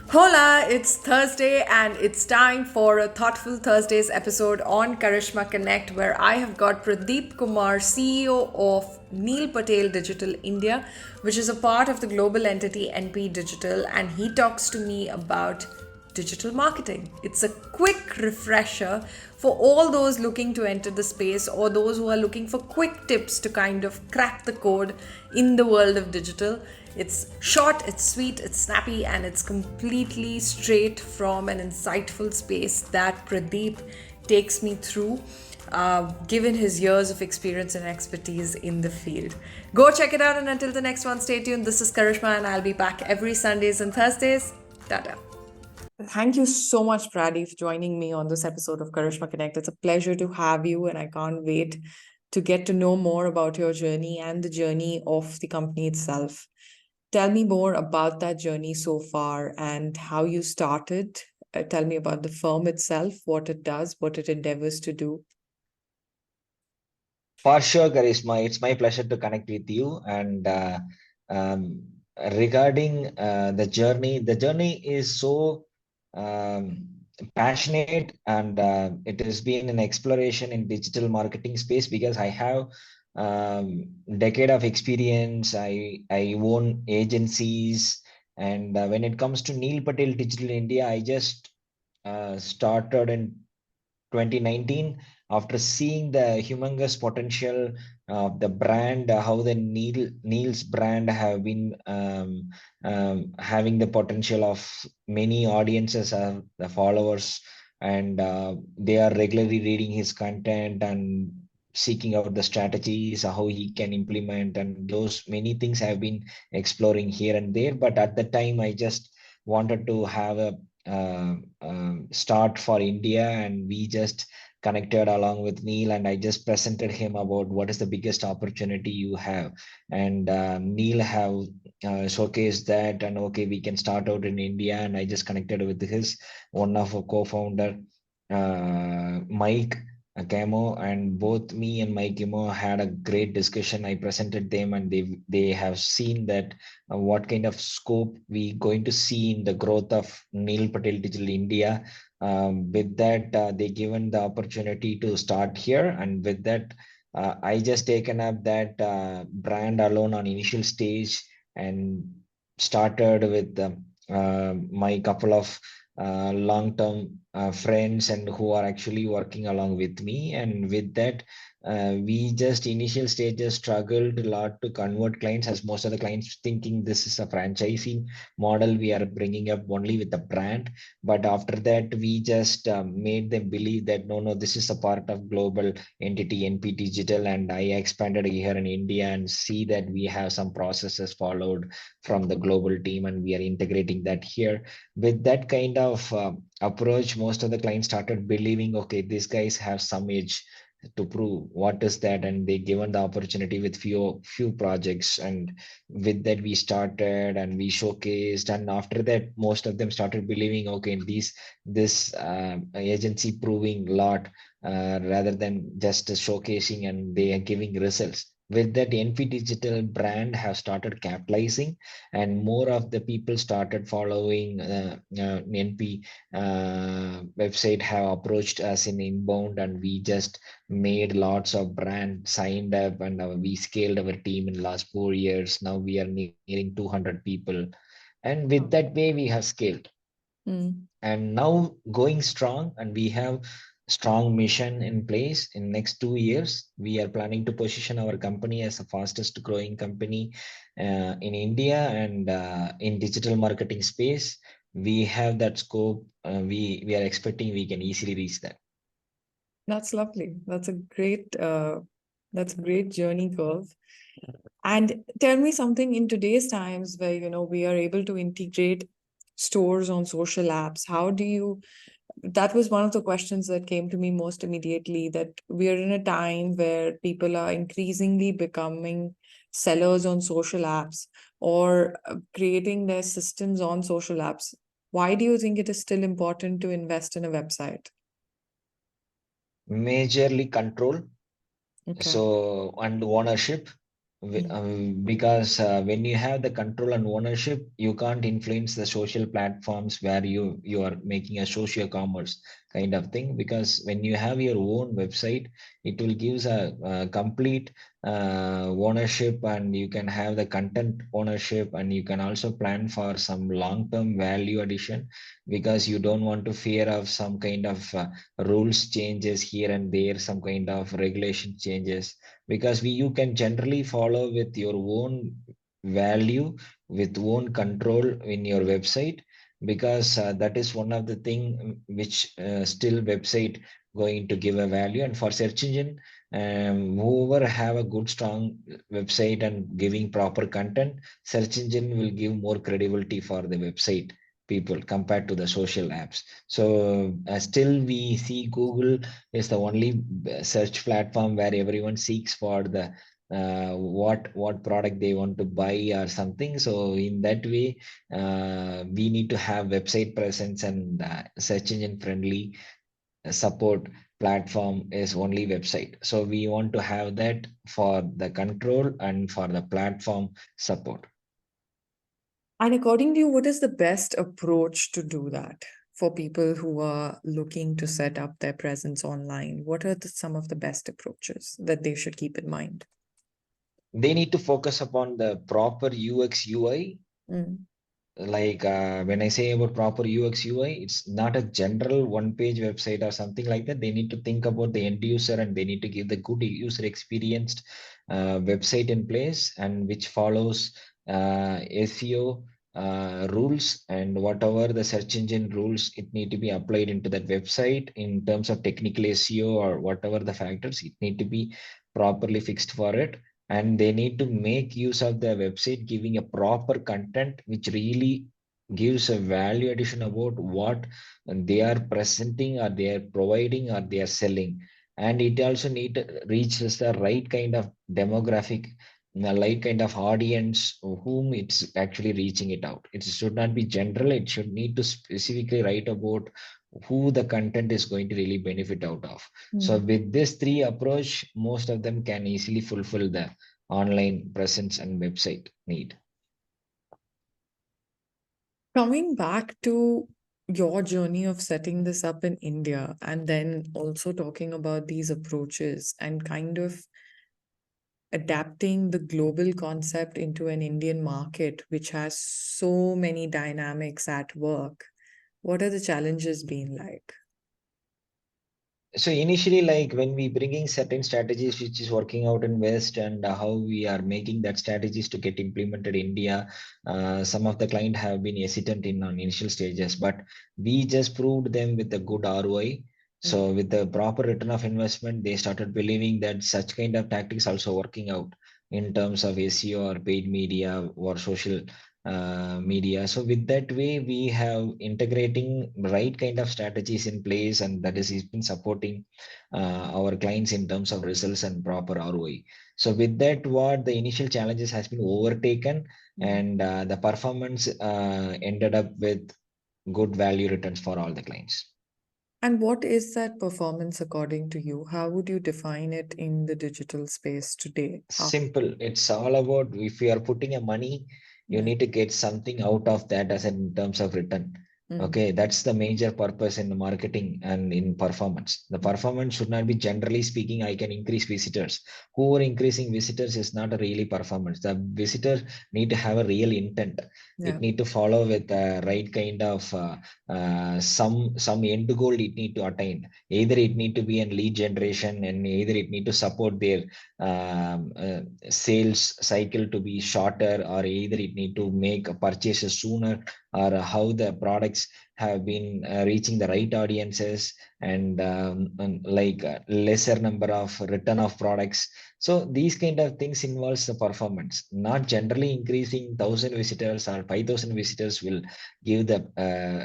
Hola, it's Thursday and it's time for a Thoughtful Thursdays episode on Karishma Connect, where I have got Pradeep Kumar, CEO of Neil Patel Digital India, which is a part of the global entity NP Digital, and he talks to me about digital marketing. It's a quick refresher for all those looking to enter the space or those who are looking for quick tips to kind of crack the code in the world of digital. It's short, it's sweet, it's snappy, and it's completely straight from an insightful space that Pradeep takes me through, given his years of experience and expertise in the field. Go check it out, and until the next one, stay tuned. This is Karishma, and I'll be back every Sundays and Thursdays. Tata. Thank you so much, Pradeep, for joining me on this episode of Karishma Connect. It's a pleasure to have you, and I can't wait to get to know more about your journey and the journey of the company itself. Tell me more about that journey so far and how you started. Tell me about the firm itself, what it does, what it endeavors to do. For sure, Karishma, it's my pleasure to connect with you. And um, regarding the journey is so um, passionate, and it has been an exploration in digital marketing space because I have decade of experience. I own agencies, and when it comes to Neil Patel Digital India, I just started in 2019 after seeing the humongous potential of the brand, how the Neil's brand have been having the potential of many audiences, the followers, and they are regularly reading his content and seeking out the strategies, how he can implement, and those many things have been exploring here and there. But at the time, I just wanted to have a start for India, and we just connected along with Neil, and I just presented him about what is the biggest opportunity you have, and Neil have showcased that, and okay, we can start out in India, and I just connected with his one of a co-founder, Mike. Camo, and both me and Mike Camo had a great discussion. I presented them, and they have seen that what kind of scope we going to see in the growth of Neil Patel Digital India. With that, they given the opportunity to start here, and with that, I just taken up that brand alone on initial stage and started with my couple of long-term friends and who are actually working along with me. And with that, we just initial stages struggled a lot to convert clients, as most of the clients thinking this is a franchising model we are bringing up only with the brand. But after that, we just made them believe that no, this is a part of global entity NP Digital, and I expanded here in India and see that we have some processes followed from the global team, and we are integrating that here. With that kind of approach, most of the clients started believing, okay, these guys have some edge to prove what is that, and they given the opportunity with few projects, and with that we started and we showcased, and after that most of them started believing, okay, this agency proving a lot, rather than just showcasing, and they are giving results. With that, NP Digital brand have started capitalizing, and more of the people started following NP website have approached us in inbound, and we just made lots of brand signed up, and we scaled our team in last 4 years. Now we are nearing 200 people, and with that way we have scaled, Mm. and now going strong, and we have strong mission in place. In next 2 years we are planning to position our company as the fastest growing company in India, and in digital marketing space we have that scope. We are expecting we can easily reach that. That's lovely. That's a great journey curve. And tell me something in today's times where, we are able to integrate stores on social apps. How do you That was one of the questions that came to me most immediately, that we are in a time where people are increasingly becoming sellers on social apps or creating their systems on social apps. Why do you think it is still important to invest in a website? Majorly control, Okay. so, and ownership. because when you have the control and ownership, you can't influence the social platforms where you are making a socio commerce kind of thing. Because when you have your own website, it will gives a complete ownership, and you can have the content ownership, and you can also plan for some long term value addition, because you don't want to fear of some kind of rules changes here and there, some kind of regulation changes, because you can generally follow with your own value, with own control in your website, because that is one of the thing which still website going to give a value. And for search engine, whoever have a good strong website and giving proper content, search engine will give more credibility for the website people compared to the social apps. So still we see Google is the only search platform where everyone seeks for the what product they want to buy or something. So in that way, we need to have website presence, and search engine friendly support platform is only website. So we want to have that for the control and for the platform support. And according to you, what is the best approach to do that for people who are looking to set up their presence online? What are some of the best approaches that they should keep in mind? They need to focus upon the proper UX UI. Mm. Like when I say about proper UX UI, it's not a general one page website or something like that. They need to think about the end user, and they need to give the good user experienced website in place, and which follows SEO rules, and whatever the search engine rules, it need to be applied into that website in terms of technical SEO or whatever the factors, it need to be properly fixed for it. And they need to make use of the website giving a proper content which really gives a value addition about what they are presenting or they are providing or they are selling. And it also need to reach the right kind of demographic, the right kind of audience whom it's actually reaching it out. It should not be general, it should need to specifically write about who the content is going to really benefit out of. So Mm. with this three approach, most of them can easily fulfill the online presence and website need. Coming back to your journey of setting this up in India, and then also talking about these approaches and kind of adapting the global concept into an Indian market, which has so many dynamics at work, what are the challenges been like? So initially, like when we bringing certain strategies which is working out in West, and how we are making that strategies to get implemented in India, some of the client have been hesitant in on initial stages, but we just proved them with a good ROI. Mm. So with the proper return of investment, they started believing that such kind of tactics also working out in terms of SEO or paid media or social media. So with that way, we have integrating right kind of strategies in place, and that is been supporting our clients in terms of results and proper ROI. So with that, what the initial challenges has been overtaken, Mm. and the performance ended up with good value returns for all the clients. And what is that performance according to you? How would you define it in the digital space today? Simple. It's all about if you are putting a money, you Yeah. need to get something out of that as in terms of return. Mm. Okay, that's the major purpose in the marketing and in performance. The performance should not be generally speaking, I can increase visitors. Who are increasing visitors is not a really performance. The visitor need to have a real intent. Yeah. It need to follow with the right kind of some end goal it need to attain. Either it need to be in lead generation, and either it need to support their sales cycle to be shorter, or either it need to make purchases sooner, or how the products have been reaching the right audiences, and like lesser number of return of products. So these kind of things involves the performance. Not generally increasing 1,000 visitors or 5,000 visitors will give the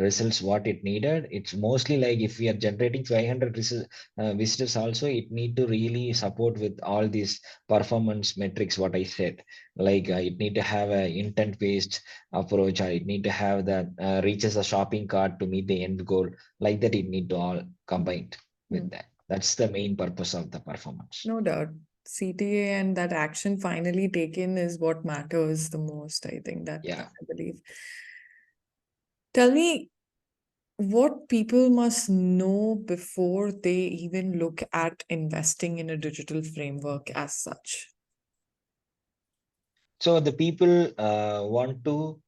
results what it needed. It's mostly like if we are generating 500 visitors also, it need to really support with all these performance metrics what I said. Like it need to have a intent based approach, or it need to have that reaches a shopping cart to meet the end goal. Like that, it need to all combined with Mm. that. That's the main purpose of the performance. No doubt. CTA and that action finally taken is what matters the most. I think that Yeah. I believe. Tell me what people must know before they even look at investing in a digital framework as such. So the people want to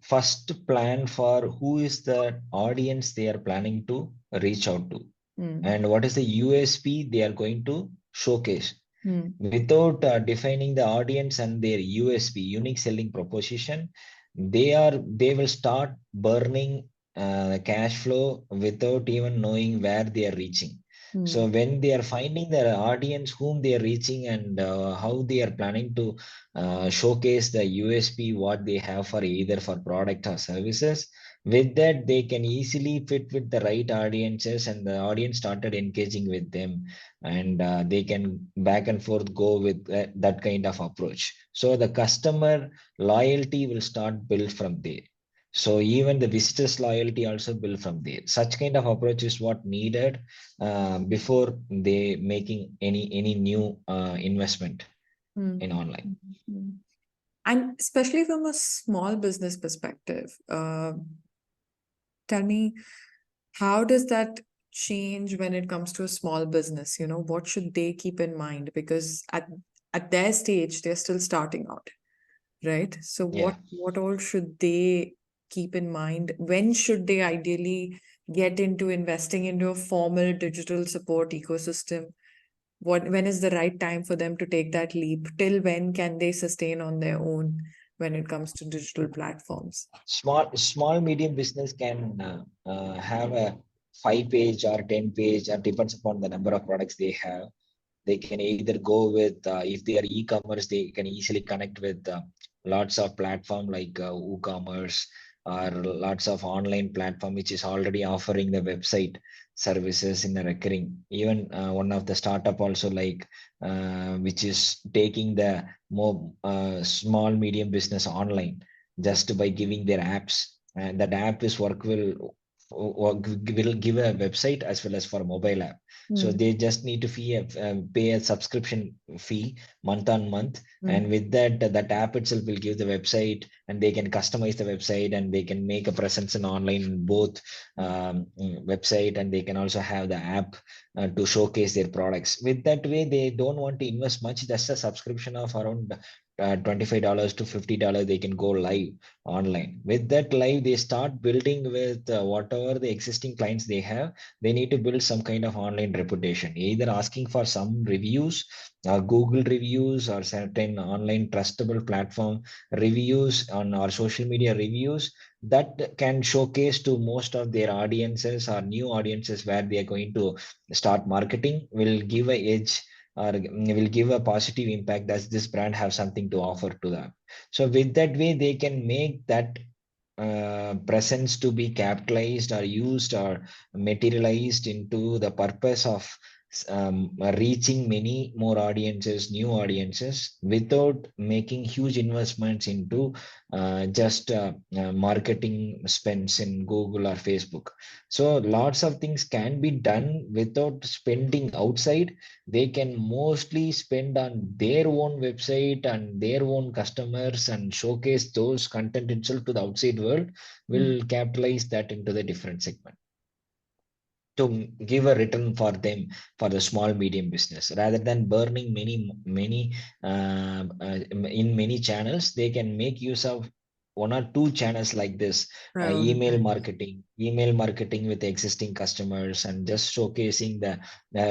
first plan for who is the audience they are planning to reach out to, Hmm. and what is the USP they are going to showcase. Hmm. Without defining the audience and their USP, unique selling proposition, they will start burning cash flow without even knowing where they are reaching. Hmm. So when they are finding their audience, whom they are reaching, and how they are planning to showcase the USP, what they have for either for product or services, with that they can easily fit with the right audiences, and the audience started engaging with them, and they can back and forth go with that kind of approach. So the customer loyalty will start built from there. So even the visitors loyalty also built from there. Such kind of approach is what needed before they making any new investment Hmm. in online. Hmm. And especially from a small business perspective, tell me, how does that change when it comes to a small business? You know, what should they keep in mind? Because at their stage, they're still starting out, right? So Yeah. what all should they keep in mind? When should they ideally get into investing into a formal digital support ecosystem? When is the right time for them to take that leap? Till when can they sustain on their own when it comes to digital platforms? Small medium business can have a 5 page or 10 page, or depends upon the number of products they have. They can either go with if they are e-commerce, they can easily connect with lots of platform like WooCommerce, or lots of online platform which is already offering the website services in a recurring. Even one of the startup also, like which is taking the more small medium business online just by giving their apps, and that app is work will give a website as well as for a mobile app. So Hmm. they just need to pay a subscription fee month on month, Hmm. and with that, that app itself will give the website, and they can customize the website, and they can make a presence in online both website, and they can also have the app to showcase their products. With that way, they don't want to invest much. Just a subscription of around $25 to $50, they can go live online. With that live, they start building with whatever the existing clients they have. They need to build some kind of online reputation, either asking for some reviews, Google reviews, or certain online trustable platform reviews on our social media reviews, that can showcase to most of their audiences or new audiences where they are going to start marketing, will give a edge, or will give a positive impact that this brand have something to offer to them. So with that way, they can make that presence to be capitalized or used or materialized into the purpose of reaching many more audiences, new audiences, without making huge investments into marketing spends in Google or Facebook. So lots of things can be done without spending outside. They can mostly spend on their own website and their own customers, and showcase those content itself to the outside world, Hmm. will capitalize that into the different segment to give a return for them, for the small medium business, rather than burning many in many channels. They can make use of one or two channels like this: Prioritize. email marketing with existing customers, and just showcasing the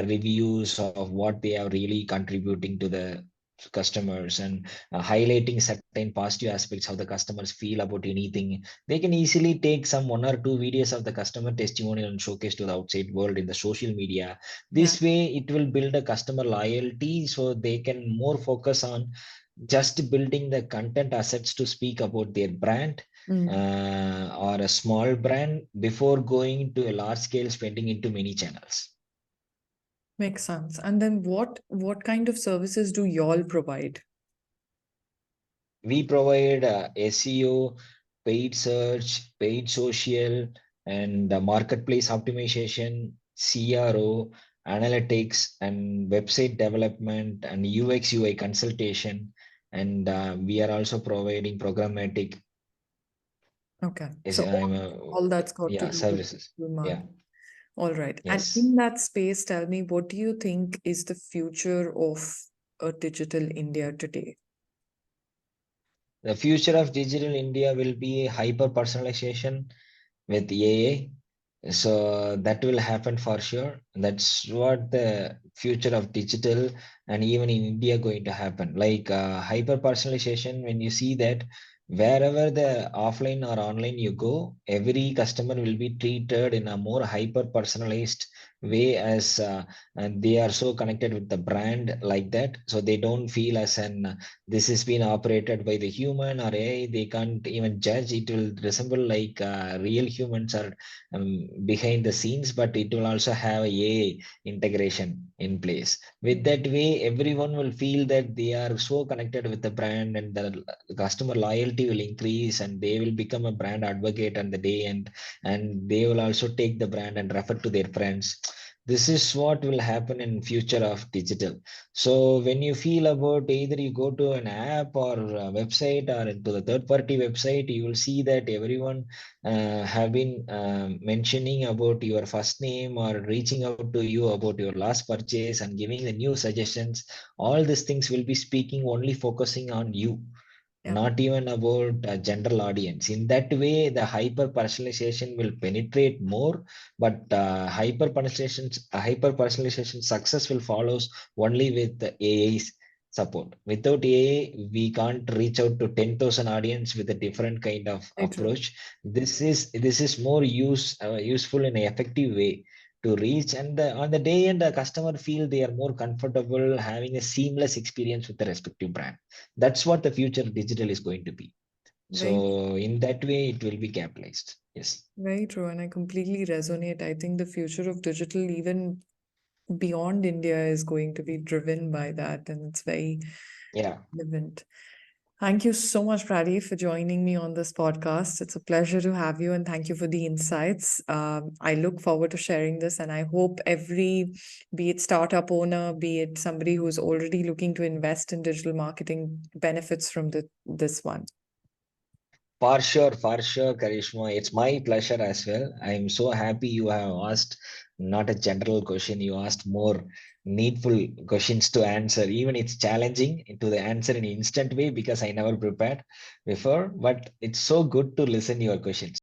reviews of what they are really contributing to the customers, and highlighting certain positive aspects, how the customers feel about anything. They can easily take some one or two videos of the customer testimonial and showcase to the outside world in the social media. Yeah. This way, it will build a customer loyalty, so they can more focus on just building the content assets to speak about their brand, Hmm. or a small brand, before going to a large scale spending into many channels. Makes sense. And then what kind of services do y'all provide? We provide SEO, paid search, paid social, and marketplace optimization, CRO, analytics and website development and UX UI consultation. And we are also providing programmatic Okay. is So I'm all that's got to yeah, do with services. digital Yeah. marketing. All right. And Yes. in that space, tell me, what do you think is the future of a digital India today? The future of digital India will be hyper personalization with AI. So that will happen for sure. That's what the future of digital and even in India going to happen. Like hyper personalization, when you see that wherever the offline or online you go, every customer will be treated in a more hyper personalized way as and they are so connected with the brand like that. So they don't feel as an this is being operated by the human or AI. They can't even judge. It will resemble like real humans are behind the scenes, but it will also have AI integration in place. With that way, everyone will feel that they are so connected with the brand, and the customer loyalty will increase, and they will become a brand advocate on the day, and they will also take the brand and refer to their friends. This is what will happen in future of digital. So when you feel about either you go to an app or a website or into the third party website, you will see that everyone have been mentioning about your first name or reaching out to you about your last purchase and giving the new suggestions. All these things will be speaking only focusing on you, Yeah, not even about a general audience. In that way, the hyper personalization will penetrate more, but hyper personalization success will follows only with the AI's support. Without AI, we can't reach out to 10,000 audience with a different kind of very true. approach. This is more useful in an effective way to reach, and on the day end, the customer feel they are more comfortable having a seamless experience with the respective brand. That's what the future digital is going to be. Very, So in that way, it will be capitalized. Yes. very true. And I completely resonate. I think the future of digital, even beyond India, is going to be driven by that. And it's very Yeah. relevant. Thank you so much, Pradeep, for joining me on this podcast. It's a pleasure to have you, and thank you for the insights. I look forward to sharing this, and I hope every, be it startup owner, be it somebody who's already looking to invest in digital marketing, benefits from this one. For sure, Karishma. It's my pleasure as well. I'm so happy you have asked not a general question. You asked more needful questions to answer. Even it's challenging to the answer in instant way because I never prepared before. But it's so good to listen your questions.